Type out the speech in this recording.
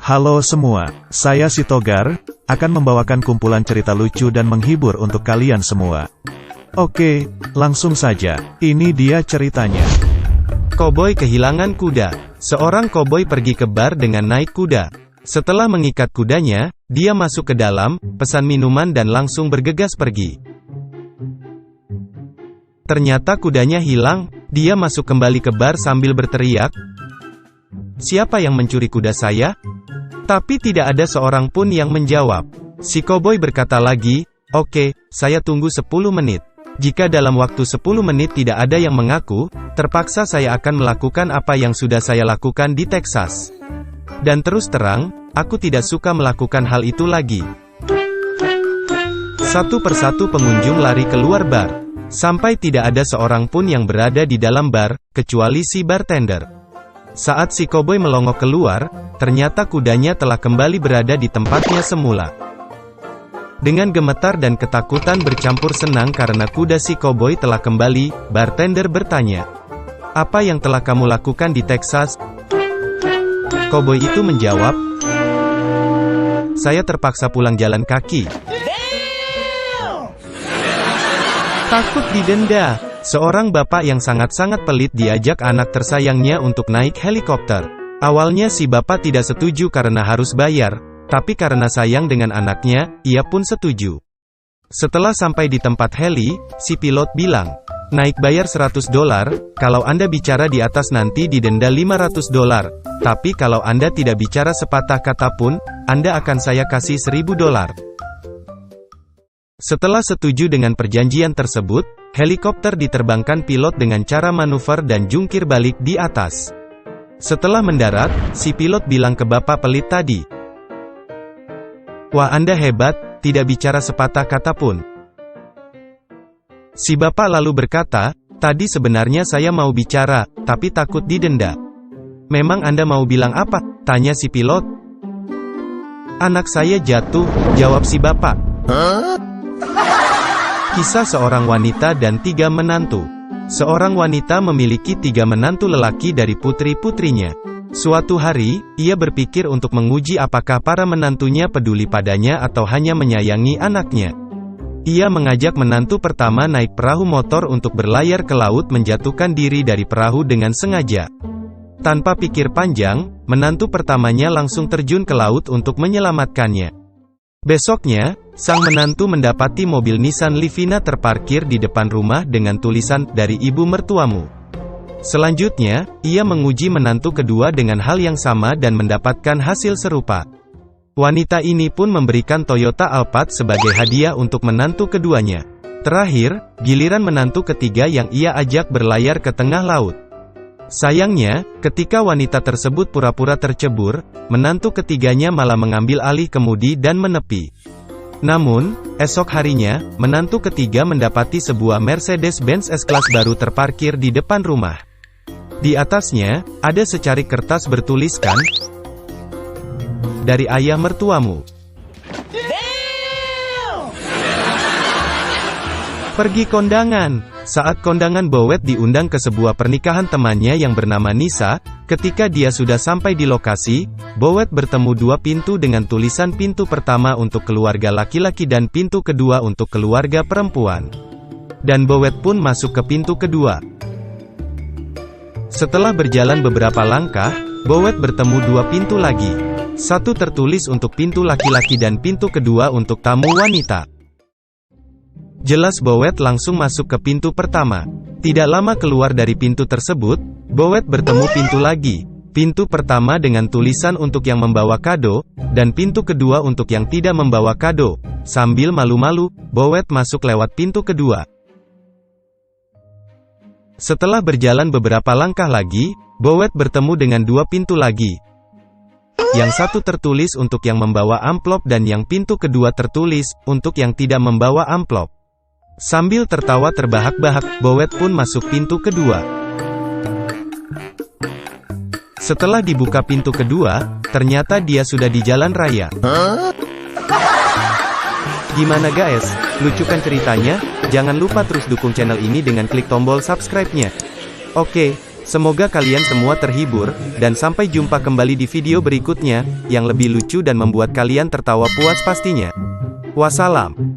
Halo semua, saya si Togar, akan membawakan kumpulan cerita lucu dan menghibur untuk kalian semua. Oke, langsung saja, ini dia ceritanya. Koboi kehilangan kuda. Seorang koboi pergi ke bar dengan naik kuda. Setelah mengikat kudanya, dia masuk ke dalam, pesan minuman dan langsung bergegas pergi. Ternyata kudanya hilang, dia masuk kembali ke bar sambil berteriak, "Siapa yang mencuri kuda saya?" Tapi tidak ada seorang pun yang menjawab. Si koboi berkata lagi, "Oke, saya tunggu 10 menit. Jika dalam waktu 10 menit tidak ada yang mengaku, terpaksa saya akan melakukan apa yang sudah saya lakukan di Texas. Dan terus terang, aku tidak suka melakukan hal itu lagi." Satu persatu pengunjung lari keluar bar. Sampai tidak ada seorang pun yang berada di dalam bar, kecuali si bartender. Saat si koboi melongok keluar, ternyata kudanya telah kembali berada di tempatnya semula. Dengan gemetar dan ketakutan bercampur senang karena kuda si koboi telah kembali, bartender bertanya, "Apa yang telah kamu lakukan di Texas?" Koboi itu menjawab, "Saya terpaksa pulang jalan kaki." Takut didenda. Seorang bapak yang sangat-sangat pelit diajak anak tersayangnya untuk naik helikopter. Awalnya si bapak tidak setuju karena harus bayar, tapi karena sayang dengan anaknya, ia pun setuju. Setelah sampai di tempat heli, si pilot bilang, "Naik bayar $100, kalau Anda bicara di atas nanti didenda $500, tapi kalau Anda tidak bicara sepatah kata pun, Anda akan saya kasih $1000. Setelah setuju dengan perjanjian tersebut, helikopter diterbangkan pilot dengan cara manuver dan jungkir balik di atas. Setelah mendarat, si pilot bilang ke bapak pelit tadi, "Wah, Anda hebat, tidak bicara sepatah kata pun." Si bapak lalu berkata, "Tadi sebenarnya saya mau bicara, tapi takut didenda." "Memang Anda mau bilang apa?" tanya si pilot. "Anak saya jatuh," jawab si bapak. Kisah seorang wanita dan 3 menantu. Seorang wanita memiliki 3 menantu lelaki dari putri-putrinya. Suatu hari, ia berpikir untuk menguji apakah para menantunya peduli padanya atau hanya menyayangi anaknya. Ia mengajak menantu pertama naik perahu motor untuk berlayar ke laut menjatuhkan diri dari perahu dengan sengaja. Tanpa pikir panjang, menantu pertamanya langsung terjun ke laut untuk menyelamatkannya. Besoknya, sang menantu mendapati mobil Nissan Livina terparkir di depan rumah dengan tulisan, "Dari ibu mertuamu." Selanjutnya, ia menguji menantu kedua dengan hal yang sama dan mendapatkan hasil serupa. Wanita ini pun memberikan Toyota Alphard sebagai hadiah untuk menantu keduanya. Terakhir, giliran menantu ketiga yang ia ajak berlayar ke tengah laut. Sayangnya, ketika wanita tersebut pura-pura tercebur, menantu ketiganya malah mengambil alih kemudi dan menepi. Namun, esok harinya, menantu ketiga mendapati sebuah Mercedes-Benz S-Class baru terparkir di depan rumah. Di atasnya, ada secarik kertas bertuliskan, "Dari ayah mertuamu." Pergi kondangan. Saat kondangan Bowet diundang ke sebuah pernikahan temannya yang bernama Nisa, ketika dia sudah sampai di lokasi, Bowet bertemu 2 pintu dengan tulisan pintu pertama untuk keluarga laki-laki dan pintu kedua untuk keluarga perempuan. Dan Bowet pun masuk ke pintu kedua. Setelah berjalan beberapa langkah, Bowet bertemu 2 pintu lagi. Satu tertulis untuk pintu laki-laki dan pintu kedua untuk tamu wanita. Jelas Bowet langsung masuk ke pintu pertama. Tidak lama keluar dari pintu tersebut, Bowet bertemu pintu lagi. Pintu pertama dengan tulisan untuk yang membawa kado, dan pintu kedua untuk yang tidak membawa kado. Sambil malu-malu, Bowet masuk lewat pintu kedua. Setelah berjalan beberapa langkah lagi, Bowet bertemu dengan 2 pintu lagi. Yang satu tertulis untuk yang membawa amplop dan yang pintu kedua tertulis untuk yang tidak membawa amplop. Sambil tertawa terbahak-bahak, Bowet pun masuk pintu kedua. Setelah dibuka pintu kedua, ternyata dia sudah di jalan raya. Gimana guys? Lucukan ceritanya? Jangan lupa terus dukung channel ini dengan klik tombol subscribe-nya. Oke, Semoga kalian semua terhibur, dan sampai jumpa kembali di video berikutnya, yang lebih lucu dan membuat kalian tertawa puas pastinya. Wassalam.